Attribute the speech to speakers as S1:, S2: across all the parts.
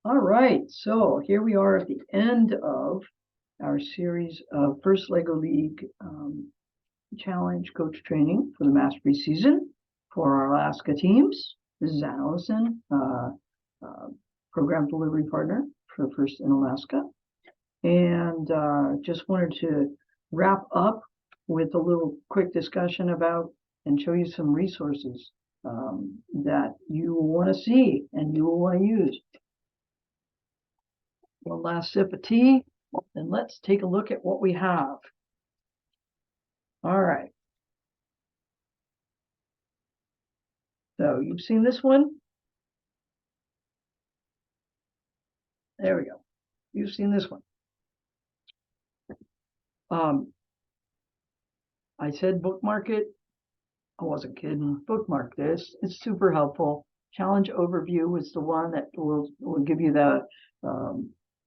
S1: All right, so here we are at the end of our series of First LEGO League Challenge Coach Training for the Mastery Season for our Alaska teams. This is Allison, Program Delivery Partner for First in Alaska. And just wanted to wrap up with a little quick discussion about and show you some resources that you will want to see and you will want to use. One last sip of tea, and let's take a look at what we have. All right. So you've seen this one. There we go. You've seen this one. I said bookmark it. I wasn't kidding. Bookmark this. It's super helpful. Challenge overview is the one that will give you the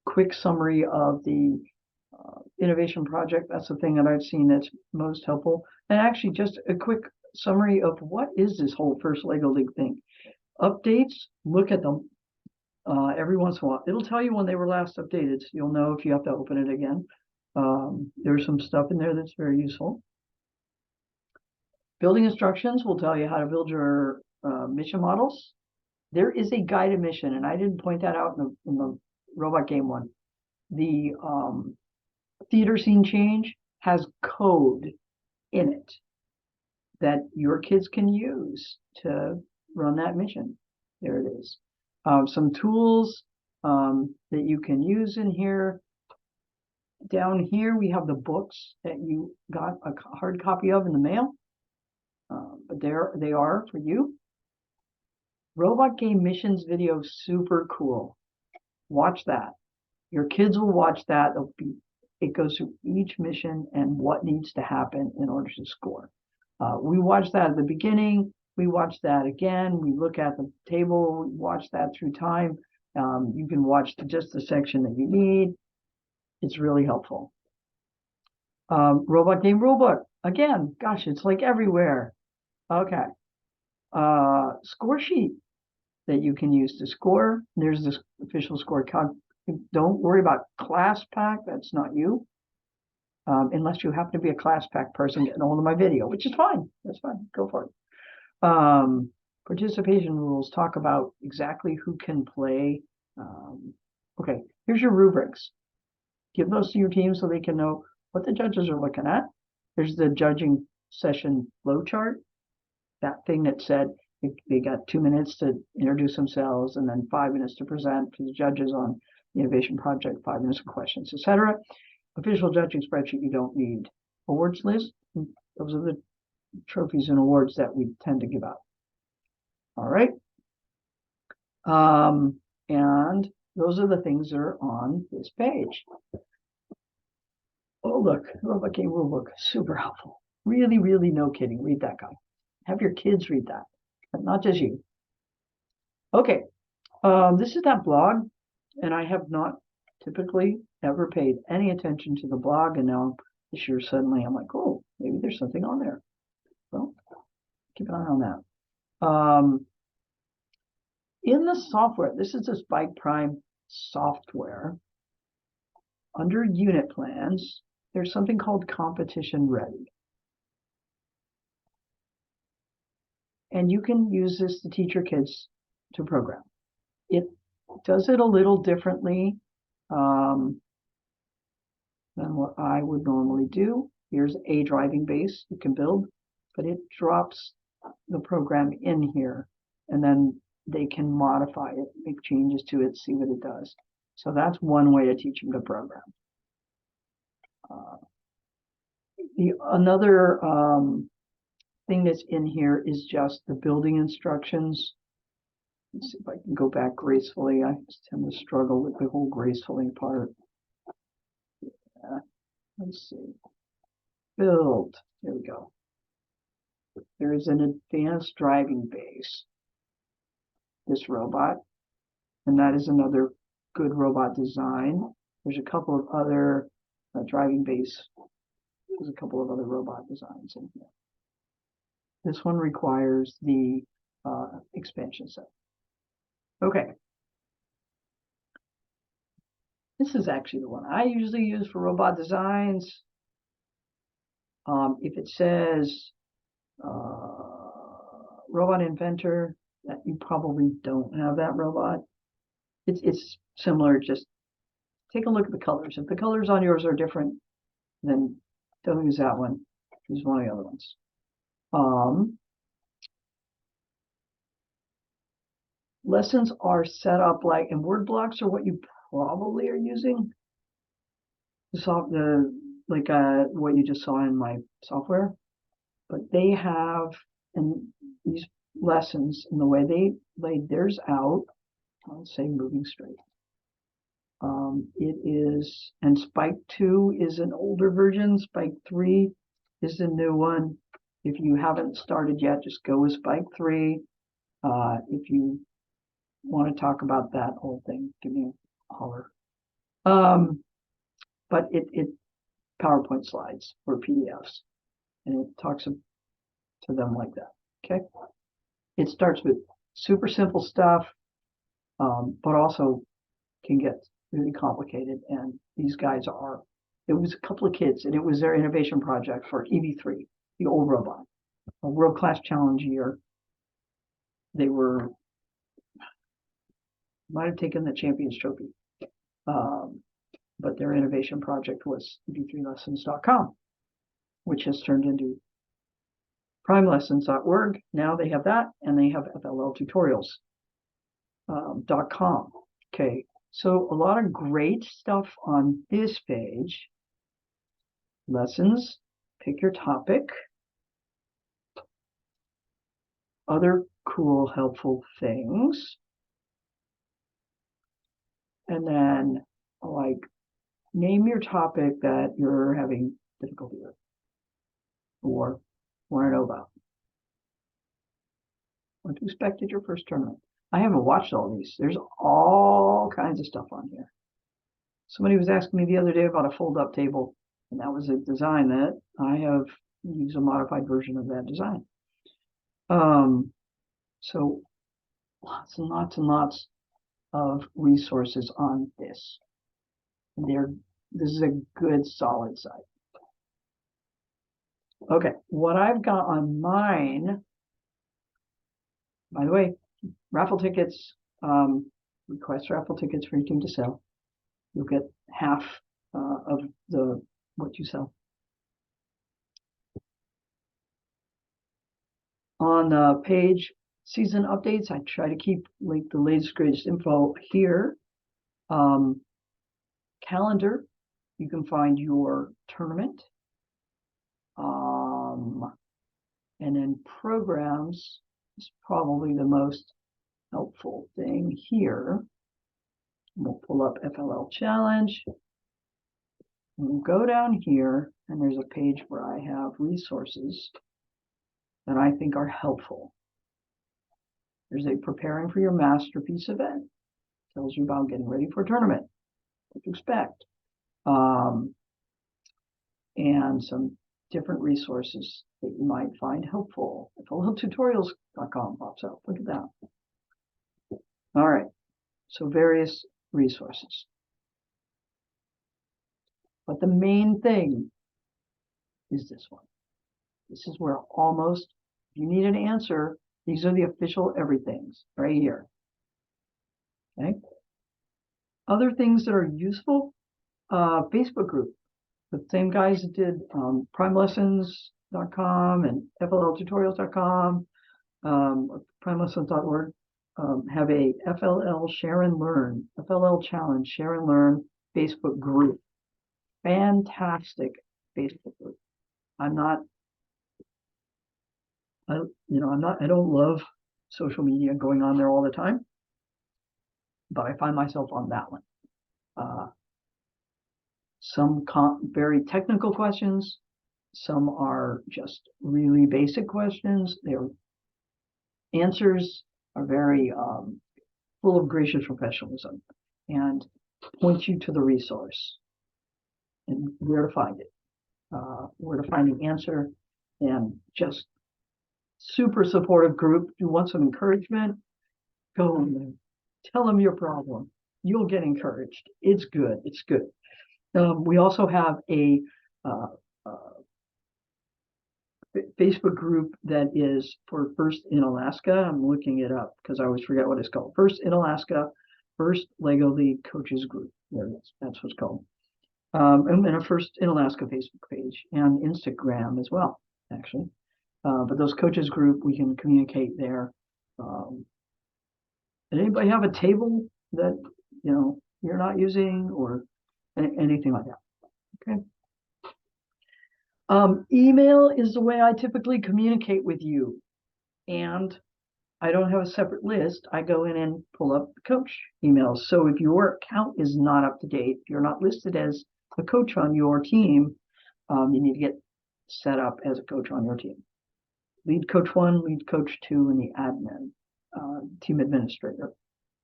S1: quick summary of the innovation project. That's the thing that I've seen that's most helpful. And actually just a quick summary of what is this whole First LEGO League thing. Updates, look at them every once in a while. It'll tell you when they were last updated, so you'll know if you have to open it again. There's some stuff in there that's very useful. Building instructions will tell you how to build your mission models. There is a guided mission, and I didn't point that out in the robot game one. The theater scene change has code in it that your kids can use to run that mission. There it is. Some tools that you can use in here. Down here, we have the books that you got a hard copy of in the mail. But there they are for you. Robot game missions video, super cool. Watch that. Your kids will watch that. It goes through each mission and what needs to happen in order to score. We watch that at the beginning. We watch that again. We look at the table. We watch that through time. You can watch just the section that you need. It's really helpful. Robot game rulebook. Again, gosh, it's like everywhere. Okay. Score sheet that you can use to score. There's this official score. Don't worry about class pack. That's not you. Unless you happen to be a class pack person getting hold of my video, which is fine. That's fine. Go for it. Participation rules talk about exactly who can play. Okay, here's your rubrics. Give those to your team so they can know what the judges are looking at. There's the judging session flow chart. That thing that said they got 2 minutes to introduce themselves and then 5 minutes to present to the judges on the innovation project, 5 minutes of questions, etc. Official judging spreadsheet you don't need. Awards list, those are the trophies and awards that we tend to give out. All right. And those are the things that are on this page. Oh, look, Robot Game Rulebook, super helpful. Really, really, no kidding. Read that guy. Have your kids read that, but not just you. Okay, this is that blog, and I have not typically ever paid any attention to the blog, and now this year suddenly I'm like, oh, maybe there's something on there. Well, keep an eye on that. In the software, this is the Spike Prime software. Under unit plans, there's something called competition ready. And you can use this to teach your kids to program. It does it a little differently than what I would normally do. Here's a driving base you can build, but it drops the program in here, and then they can modify it, make changes to it, see what it does. So that's one way to teach them to program. Another thing that's in here is just the building instructions. Let's see if I can go back gracefully. I tend to struggle with the whole gracefully part. Yeah. Let's see. Build. There we go. There is an advanced driving base. This robot, and that is another good robot design. There's a couple of other driving base. There's a couple of other robot designs in here. This one requires the expansion set. Okay. This is actually the one I usually use for robot designs. If it says robot inventor, that you probably don't have that robot. It's similar, just take a look at the colors. If the colors on yours are different, then don't use that one. Use one of the other ones. Lessons are set up like, and word blocks are what you probably are using. What you just saw in my software, but they have, and these lessons and the way they laid theirs out, I'll say moving straight. It is, and Spike 2 is an older version. Spike 3 is the new one. If you haven't started yet, just go with Spike 3. If you want to talk about that whole thing, give me a holler. But it PowerPoint slides or PDFs, and it talks to them like that. Okay. It starts with super simple stuff, but also can get really complicated. And these guys are, it was a couple of kids, and it was their innovation project for EV3, the old robot, a world-class challenge year. They might have taken the Champions Trophy, but their innovation project was ev3lessons.com, which has turned into primelessons.org. Now they have that, and they have FLL tutorials.com. Okay, so a lot of great stuff on this page. Lessons, pick your topic. Other cool, helpful things. And then, like, name your topic that you're having difficulty with or want to know about. What to expect at your first tournament. I haven't watched all these. There's all kinds of stuff on here. Somebody was asking me the other day about a fold-up table, and that was a design that I have used a modified version of that design. So lots and lots and lots of resources on this. This is a good solid site. Okay, what I've got on mine, by the way, raffle tickets, request raffle tickets for your team to sell. You'll get half of what you sell. On the page, season updates, I try to keep like the latest greatest info here. Calendar, you can find your tournament. And then programs is probably the most helpful thing here. We'll pull up FLL Challenge. We'll go down here, and there's a page where I have resources that I think are helpful. There's a preparing for your masterpiece event. Tells you about getting ready for a tournament, what to expect. And some different resources that you might find helpful. FLLtutorials.com pops up. Look at that. All right. So various resources. But the main thing is this one. This is where almost, if you need an answer, these are the official everythings right here. Okay. Other things that are useful, Facebook group. The same guys that did primelessons.com and FLLtutorials.com, primelessons.org, have a FLL Share and Learn, FLL Challenge Share and Learn Facebook group. Fantastic Facebook group. I don't love social media going on there all the time, but I find myself on that one. Some very technical questions, some are just really basic questions. Their answers are very full of gracious professionalism and point you to the resource and where to find it, where to find the answer, and just super supportive group. If you want some encouragement, go in there, tell them your problem. you'll get encouraged. It's good. It's good. We also have a uh, Facebook group that is for First in Alaska. I'm looking it up because I always forget what it's called. First in Alaska, First Lego League Coaches Group. There it is. That's what's called. And a First in Alaska Facebook page and Instagram as well, actually. But those coaches group, we can communicate there. Did anybody have a table that you're not using or anything like that? Okay. Email is the way I typically communicate with you, and I don't have a separate list. I go in and pull up the coach emails. So if your account is not up to date, if you're not listed as a coach on your team, you need to get set up as a coach on your team. Lead coach 1, lead coach 2, and the admin, team administrator.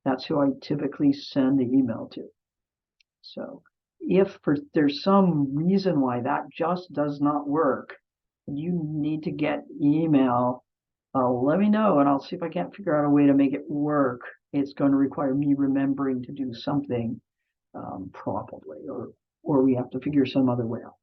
S1: That's who I typically send the email to. So if there's some reason why that just does not work, you need to get or let me know, and I'll see if I can't figure out a way to make it work. It's going to require me remembering to do something probably, or we have to figure some other way out.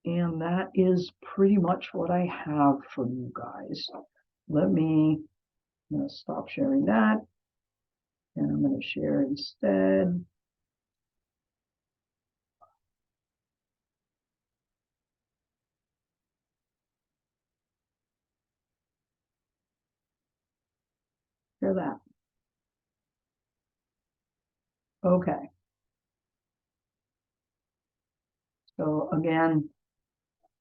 S1: And that is pretty much what I have for you guys. I'm going to stop sharing that, and I'm going to share instead. Share that. Okay. So again,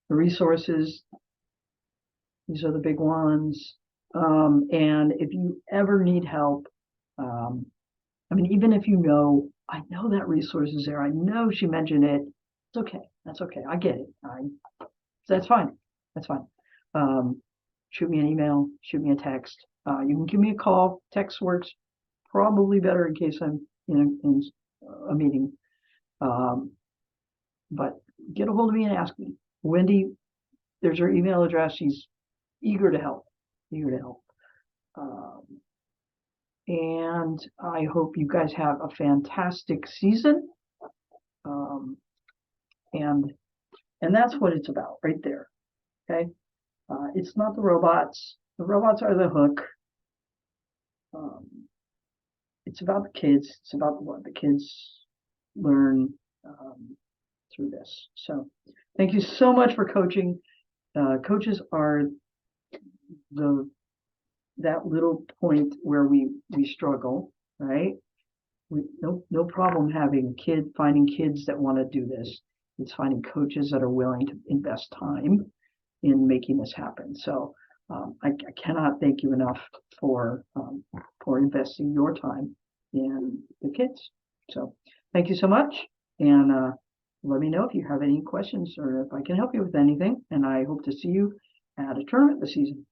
S1: the resources, these are the big ones. And if you ever need help, I mean, even if I know that resource is there, I know she mentioned it, it's okay. That's okay. I get it. That's fine. That's fine. Shoot me an email, shoot me a text. You can give me a call. Text works probably better in case I'm in a meeting. But get a hold of me and ask me. Wendy, there's her email address. She's eager to help. Eager to help. And I hope you guys have a fantastic season. And that's what it's about right there. Okay. It's not the robots. The robots are the hook. It's about the kids. It's about what the kids learn through this. So thank you so much for coaching. Coaches are that little point where we struggle, right? No problem finding kids that want to do this. It's finding coaches that are willing to invest time in making this happen. So I cannot thank you enough for investing your time in the kids. So thank you so much, and let me know if you have any questions or if I can help you with anything. And I hope to see you at a tournament this season.